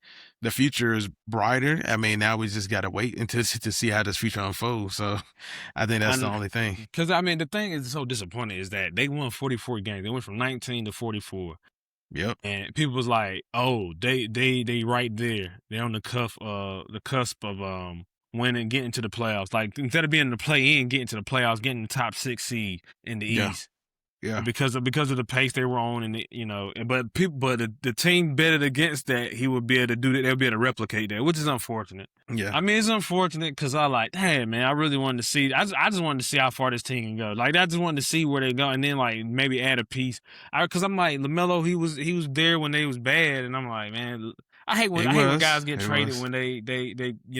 the future is brighter. I mean, now we just gotta wait until to see how this future unfolds. So I think that's the And only thing. because I mean, the thing is so disappointing is that they won 44 games. They went from 19 to 44. Yep. And people was like, "Oh, they right there. They're on the cusp of winning, getting to the playoffs. Like instead of being in the play in, getting to the playoffs, getting the top 6 seed in the Yeah. East." Yeah. Because of the pace they were on, and but the team betted against that he would be able to do that. They'll be able to replicate that, which is unfortunate. Yeah. I mean, it's unfortunate because I like, hey man, I really wanted to see. I just wanted to see how far this team can go. Like, I just wanted to see where they go, and then like maybe add a piece. Because I'm like Lamelo, he was there when they was bad, and I'm like, man, I hate when guys get It traded was. when they They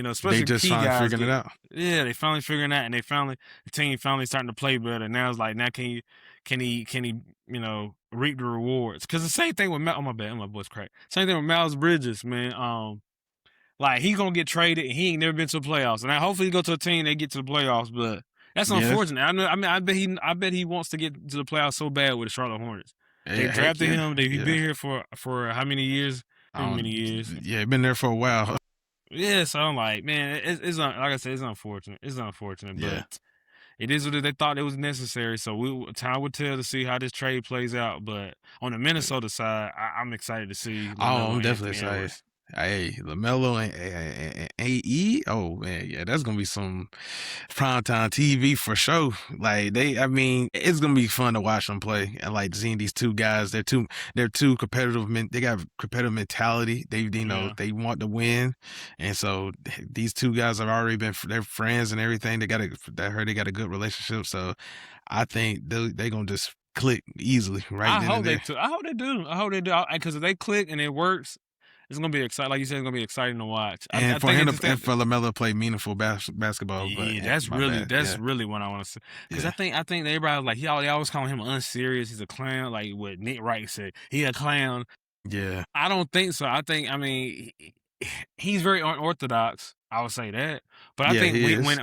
especially just key finally guys figuring it get. out. Yeah, they finally figuring out, and the team finally starting to play better. Now it's like now can he reap the rewards? Because the same thing with oh my bad, my voice cracked. Same thing with Miles Bridges, man. Like he gonna get traded. And he ain't never been to the playoffs, and hopefully he go to a team that get to the playoffs. But that's Yeah. unfortunate. I mean, I bet he wants to get to the playoffs so bad with the Charlotte Hornets. They Heck drafted yeah, him. He yeah. been here for how many years? How many years? Yeah, been there for a while. Yeah, so I'm like, man, like I said, it's unfortunate. It's unfortunate, Yeah. but it is what it is. They thought it was necessary. So time will tell to see how this trade plays out. But on the Minnesota side, I'm excited to see Oh, LaMelo I'm and definitely Anthony excited. Edwards. Hey, LaMelo and AE. Oh man, yeah, that's gonna be some primetime TV for sure. Like I mean, it's gonna be fun to watch them play and like seeing these two guys. They're two competitive men. They got competitive mentality. Yeah. They want to win, and so these two guys have already been they're friends and everything. I heard they got a good relationship. So I think they gonna just click easily right I then and hope they there. do. I hope they do. I hope they do. Because if they click and it works, it's gonna be exciting. Like you said, it's gonna be exciting to watch. I And for think him it's to just and that. for Lamelo to play meaningful basketball, but Yeah, my bad. that's Yeah, really what I want to see. Because yeah, I think everybody was like they always call him unserious. He's a clown. Like what Nick Wright said, he a clown. yeah, I don't think so. I mean, he's very unorthodox. I would say that, but I yeah. think He is. when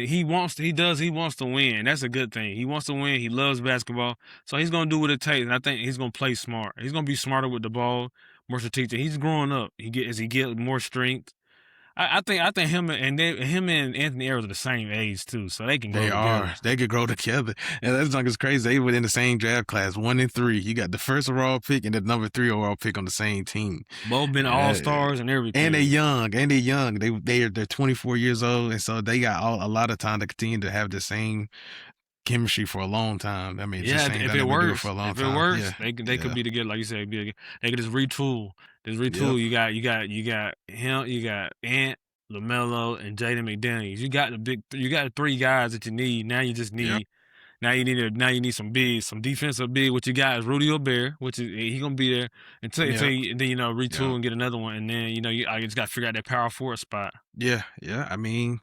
he wants to, he wants to win. That's a good thing. He wants to win. He loves basketball, so he's gonna do what it takes. And I think he's gonna play smart. He's gonna be smarter with the ball, more strategic. He's growing up. As he get more strength. I think him and Anthony Edwards are the same age too, so they can grow They are. together. They could grow together, and that's like it's crazy. They were in the same draft class, 1 and 3. You got the first overall pick and the number 3 overall pick on the same team. Both been all And, stars and and everything. they're young. They're 24 years old, and so they got a lot of time to continue to have the same chemistry for a long time. I mean, it's the Yeah, same dynamic do it for a long if it time. Yeah, works, they could yeah, be together. Like you said, they could just retool. Just yep, retool. You got him. You got Ant, LaMelo, and Jaden McDaniels. You got the 3 guys that you need. Now you just yep, need. Now you need some bigs, some defensive big. What you got is Rudy Gobert, which is he gonna be there until yep, you, and then retool yep. and get another one, and then I just got to figure out that power forward spot. Yeah, yeah. I mean,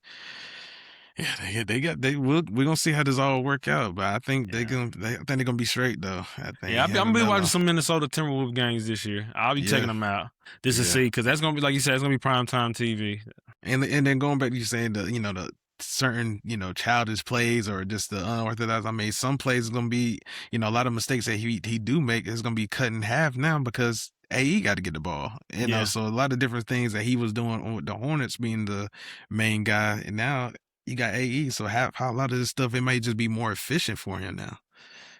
yeah, they got they will. We're gonna see how this all work out, but I think Yeah. I think they're gonna be straight though. I Yeah, think I'm gonna having be watching Melo. some Minnesota Timberwolves games this year. I'll be checking Yeah, them out just to yeah. see because that's gonna be like you said, it's gonna be primetime TV. And then going back to you saying the certain childish plays or just the unorthodox. I mean, some plays is gonna be a lot of mistakes that he do make is gonna be cut in half now because AE got to get the ball. Yeah, So a lot of different things that he was doing with the Hornets being the main guy, and now you got AE. So a lot of this stuff it may just be more efficient for him now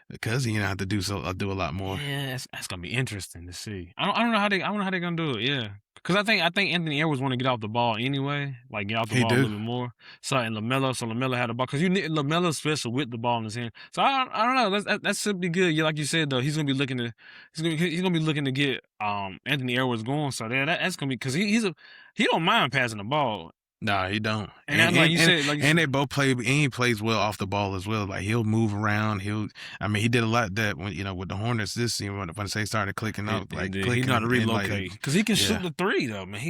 because he have to do a lot more. yeah, that's gonna be interesting to see. I don't know how they are gonna do it. Yeah, because I think Anthony Edwards want to get off the ball anyway, like get off the He ball a do. little bit more. So Lamelo had the ball because you need Lamelo special with the ball in his hand. So I don't know. That's simply good. Yeah, like you said though, he's gonna be looking to get Anthony Edwards going. So that's gonna be because he don't mind passing the ball. Nah, he don't. And that's like you And said, they both play and he plays well off the ball as well. Like he'll move around. I mean, he did a lot that when with the Hornets this season when they started clicking up, like he know how to clicking and like relocate because he can shoot yeah. the 3 though, man.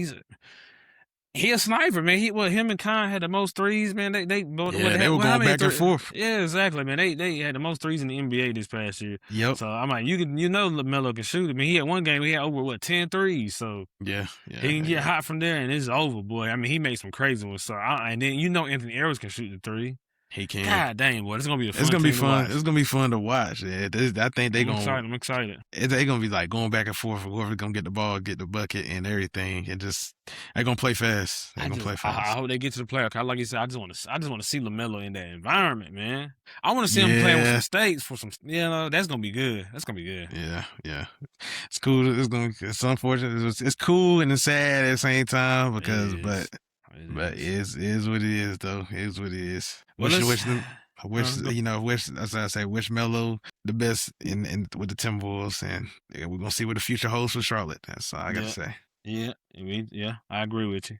He a sniper, man. Him and Khan had the most threes, man. Yeah, they were how going many back and forth. Yeah, exactly, man. They had the most threes in the NBA this past year. Yep. So I'm like, LaMelo can shoot. I mean, he had one game he had over 10 threes, so Yeah, yeah, he can get yeah. hot from there, and it's over, boy. I mean, he made some crazy ones. So and then Anthony Edwards can shoot the 3. He can. God dang, boy, it's gonna be a It's fun gonna be team to fun. watch. It's gonna be fun to watch. Yeah, I think I'm excited. I'm excited. they gonna be like going back and forth. Whoever's gonna get the ball, get the bucket, and everything, and just they gonna play fast. They gonna play I fast. hope they get to the playoff. Like you said, I just want to see Lamelo in that environment, man. I want to see him playing with some Yeah, states for some. That's gonna be good. That's gonna be good. yeah, yeah. It's cool. It's unfortunate. It's cool and it's sad at the same time It because, is. It but is. it is what it is though. It is what it is. Well, let's. Wish them. I wish Go. as I say, wish Melo the best in with the Timberwolves, and yeah, we're gonna see what the future holds for Charlotte. That's all I gotta Yeah, say. yeah. I agree with you.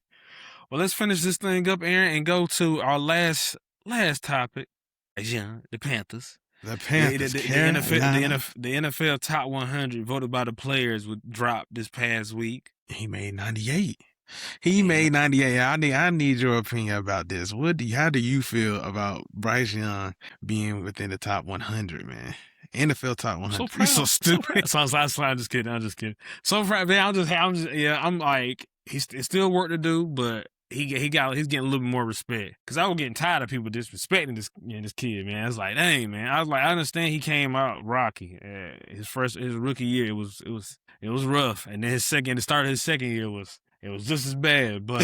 Well, let's finish this thing up, Aaron, and go to our last topic. Yeah, the Panthers. The Panthers, Carolina. The NFL top 100 voted by the players would drop this past week. He made 98. He Yeah. made 98. I need your opinion about this. How do you feel about Bryce Young being within the top 100, man? NFL top I'm so 100. He's so proud. So stupid. proud. I'm just kidding. I'm just kidding. So proud, man. Yeah. I'm like, it's still work to do, but he's getting a little bit more respect because I was getting tired of people disrespecting this kid, man. It's like, dang, man. I was like, I understand he came out rocky. His rookie year, it was rough, and then the start of his second year was just as bad. But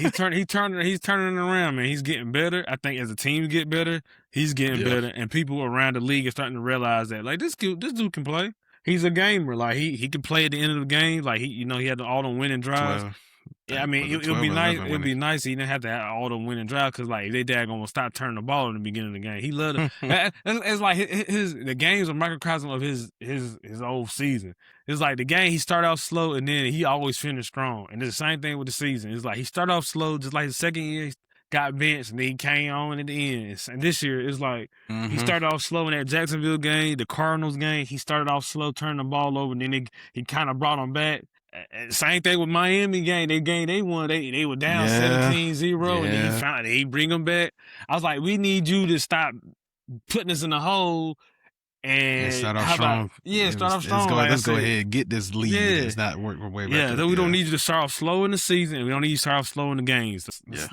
he's turning it around, man. He's getting better. I think as the team get better, he's getting Yeah, better, and people around the league are starting to realize that like this dude can play. He's a gamer. Like he can play at the end of the game. Like he had all the winning drives. 12. Yeah, I Like, mean, was it it would 12 be or nice. 11 It'd winning? be nice. He didn't have to have all the winning drive because, like, they dad gonna stop turning the ball in the beginning of the game. He loved it. It's like the games are microcosm of his old season. It's like the game he started off slow and then he always finished strong. And it's the same thing with the season. It's like he started off slow, just like the second year he got benched and then he came on at the end. And this year it's like he Mm-hmm. started off slow in that Jacksonville game, the Cardinals game. He started off slow, turned the ball over, and then he kind of brought him back. Same thing with Miami game. They won. They were down Yeah, 17-0, and then yeah. he bring them back. I was like, we need you to stop putting us in the hole And and start off how about strong. start off Let's strong. go. Like I Let's go said, ahead and get this lead. yeah. It's not work our way back Yeah, up. though we don't Yeah, need you to start off slow in the season, and we don't need you to start off slow in the games. yeah.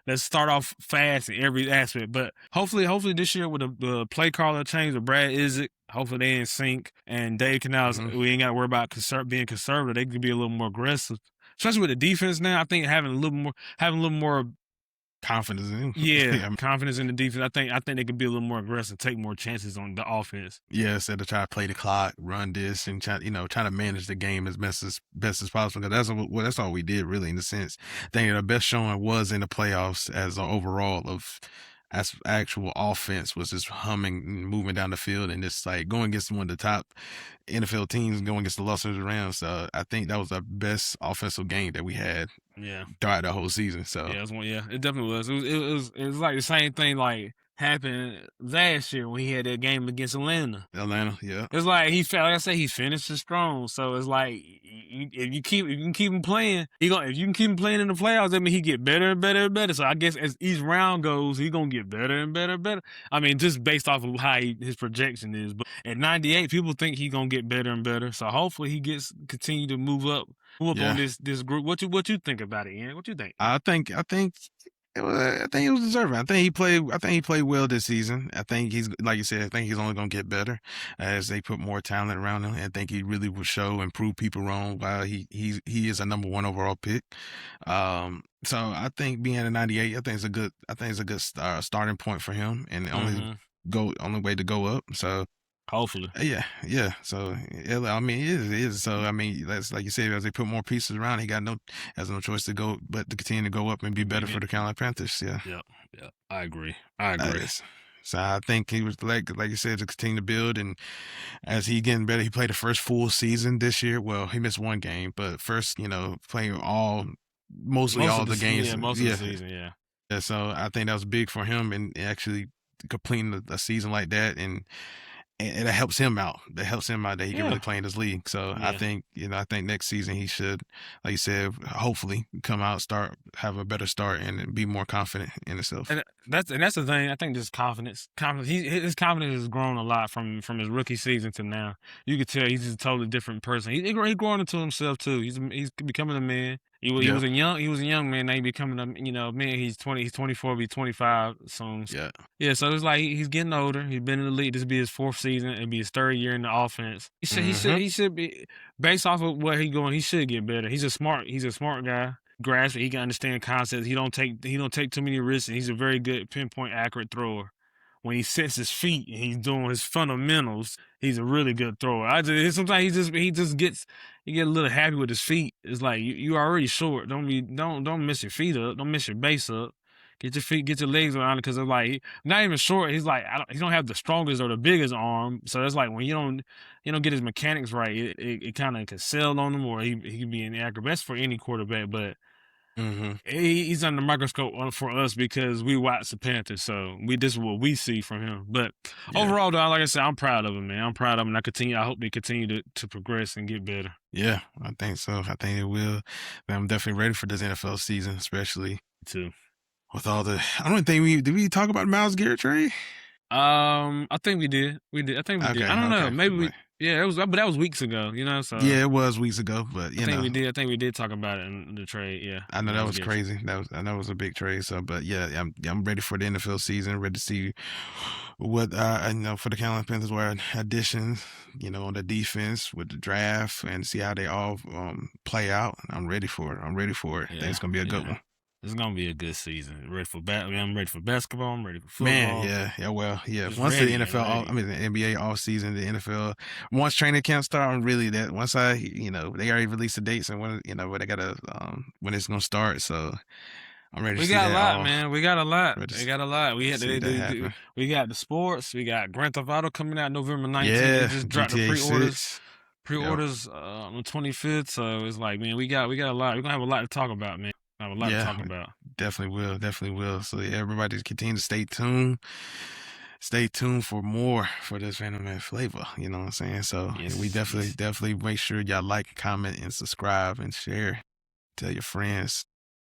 Let's start off fast in every aspect. But hopefully this year with the play caller change with Brad Isaac, hopefully they in sync and Dave Canales, Mm-hmm. we ain't got to worry about being conservative. They could be a little more aggressive, especially with the defense now. I think having a little more Confidence in him. yeah Yeah, confidence in the defense. I think they could be a little more aggressive, take more chances on the offense. yeah. Instead of try to play the clock, run this, and try to manage the game as best as possible. Because that's all we did really in a sense. I think the best showing was in the playoffs as an overall of as actual offense was just humming and moving down the field and just like going against one of the top NFL teams, going against the Los Angeles Rams. So I think that was the best offensive game that we had Yeah. throughout the whole season. So Yeah, it was one. Yeah, it definitely was. It was like the same thing like happened last year when he had that game against Atlanta. Atlanta, yeah, It's like like I said, he finishes strong. So it's like if you can keep him playing, if you can keep him playing in the playoffs, I mean he get better and better and better. So I guess as each round goes, he gonna get better and better and better. I mean, just based off of how his projection is. But at 98, people think he gonna get better and better. So hopefully he continue to move up on yeah. this group. What you think about it, Ian? What you think? I think it was deserving. I think he played well this season. I think he's like you said. I think he's only gonna get better as they put more talent around him. I think he really will show and prove people wrong. While he is a number one overall pick. So I think being a 98, I think it's a good starting point for him, and the Mm-hmm. only way to go up. So Hopefully. yeah, yeah. So yeah, I mean, it is. So I mean, that's like you said, as they put more pieces around, has no choice to go but to continue to go up and be better for the Carolina Panthers. Yeah, Yep. Yep. I agree. I that agree. is. So I think he was like you said, to continue to build, and as he getting better, he played the first full season this year. Well, he missed one game, but first, playing mostly all the games. Most of the Yeah, season, yeah. yeah. So I think that was big for him, and actually completing a season like that, and it helps him out. That helps him out that he can Yeah. really play in this league. So Yeah. I think next season he should, like you said, hopefully come out, have a better start, and be more confident in himself. And that's the thing. I think just confidence. Confidence. His confidence has grown a lot from his rookie season to now. You could tell he's just a totally different person. He growing into himself too. He's becoming a man. He Yeah, was a young man. Now he's becoming a man. He's 20. He's 24. Be 25 soon. yeah. Yeah, so it's like he's getting older. He's been in the league. This will be his fourth season. It'll be his third year in the offense. Mm-hmm. He should be based off of where he going. He should get better. He's a smart guy. Grasp it. He can understand concepts. He don't take too many risks. And he's a very good pinpoint accurate thrower. When he sets his feet and he's doing his fundamentals, he's a really good thrower. Sometimes he get a little happy with his feet. It's like you already short. Don't mess your feet up. Don't mess your base up. Get your legs around it because it's like not even short. He's like he don't have the strongest or the biggest arm, so it's like when you don't get his mechanics right, it kind of can sell on him or he can be inaccurate. That's for any quarterback, but Mm-hmm. he's under the microscope for us because we watch the Panthers, so this is what we see from him. But Yeah. overall, though, like I said, I'm proud of him, man. I'm proud of him. I hope they continue to progress and get better Yeah, I think so. I think it will. And I'm definitely ready for this NFL season, especially too. with all the. I don't think did we talk about Miles Garrett trade? I think we did. We did. I think we did. Okay, I don't know. okay. Maybe we. Well, Yeah, it was, but that was weeks ago. So yeah, it was weeks ago, but I think we did. I think we did talk about it in the trade. Yeah, I know when I that was was getting. crazy. I know it was a big trade. So, but yeah, I'm ready for the NFL season. Ready to see what for the Carolina Panthers were additions. On the defense with the draft and see how they all play out. I'm ready for it. I'm ready for it. I think Yeah, it's gonna be a good yeah. one. It's gonna be a good season. Ready for I'm ready for basketball. I'm ready for Man, football. yeah, yeah, well, yeah. Just Once the ready and NFL, I ready. mean the NBA off season, the NFL, once training camp start, I'm really that. Once they already released the dates and where they gotta, when it's gonna start. So I'm ready to We see got a that lot, all. man. We got a lot. Ready to We got a lot. We had see that happen. we got the sports. We got Grand Theft Auto coming out November 19th. They Yeah, just dropped the GTA pre-orders. 6. Yep. Pre-orders on the 25th. So it's like, man, we got a lot. We're gonna have a lot to talk about, man. Have a lot to Yeah, talk about. definitely will. So yeah, everybody just continue to stay tuned. Stay tuned for more for this Fandom Man flavor. You know what I'm saying? So we Yes, yes. definitely make sure y'all like, comment, and subscribe and share. Tell your friends.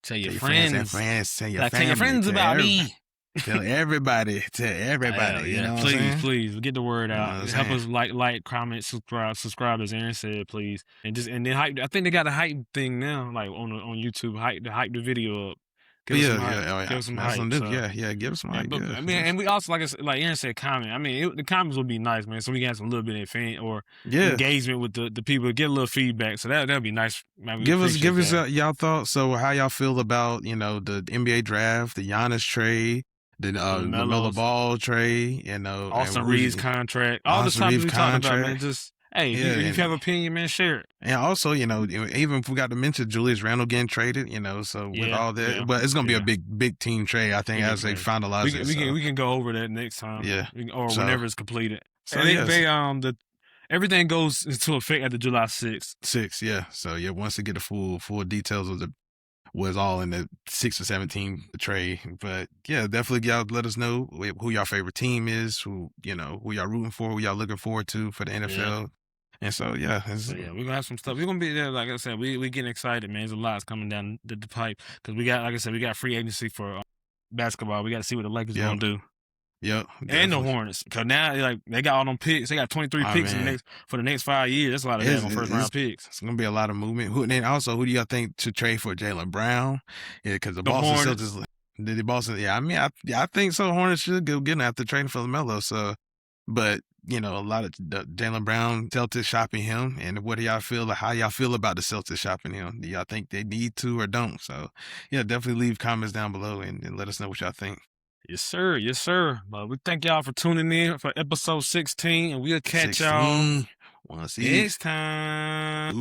Tell your Tell your friends and friends. friends. Tell your Like, tell your family. friends about me. Tell everybody. Tell Hell everybody. You yeah. know what I'm Please, saying? please get the word You know what out. I'm Help saying? us comment, subscribe as Aaron said, please. And then hype. I think they got a hype thing now, like on YouTube, hype the video up. But Give us some yeah, hype. yeah, oh Give yeah. us some That's hype. something new. So Yeah, yeah. Give us some and but idea. I mean, and we also like Aaron said, comment. I mean, the comments would be nice, man. So we got some little bit of fan or Yeah. engagement with the people, get a little feedback. So that'd be nice. Man, we Give appreciate us that. y'all thoughts. So how y'all feel about the NBA draft, the Giannis trade, the Lamelo LaMelo's Ball trade, and Austin Reeves contract, all the Austin topics Reeves we talked about, man. contract. Just hey, Yeah, if you and have an opinion, man, share it. and also even if we got to mention Julius Randle getting traded, so with Yeah, all that, yeah, but it's gonna be a yeah. big team trade, I think, Bigger as they trade. finalize it. So We can go over that next time, yeah, or so whenever it's completed. so And yes, the everything goes into effect at the July 6th. 6, yeah. So yeah, once they get the full details of the was all in the 6 or 17 trade. But yeah, definitely y'all let us know who y'all favorite team is, who y'all rooting for, who y'all looking forward to for the Yeah. NFL. And so yeah, So yeah, we're gonna have some stuff. We're gonna be there. Like I said, we getting excited, man. There's a lot coming down the pipe because we got, like I said, we got free agency for basketball. We got to see what the Lakers yep, gonna do. yep, And the definitely. Hornets, because now like they got all them picks. They got 23 Oh picks man, for the next 5 years. That's a lot of it's daggone first it's, round picks. it's gonna be a lot of movement. Who then also who do y'all think to trade for Jalen Brown? Yeah, because the The Boston Hornets. Celtics. Did the Boston? Yeah, I mean, I think so. Hornets should go get him after trading for LaMelo. So, but a lot of Jalen Brown Celtics shopping him, and what do y'all feel? Like, how y'all feel about the Celtics shopping him? Do y'all think they need to or don't? So, yeah, definitely leave comments down below and let us know what y'all think. Yes, sir. Yes, sir. But we thank y'all for tuning in for episode 16, and we'll catch y'all 16. Want to see next time. it.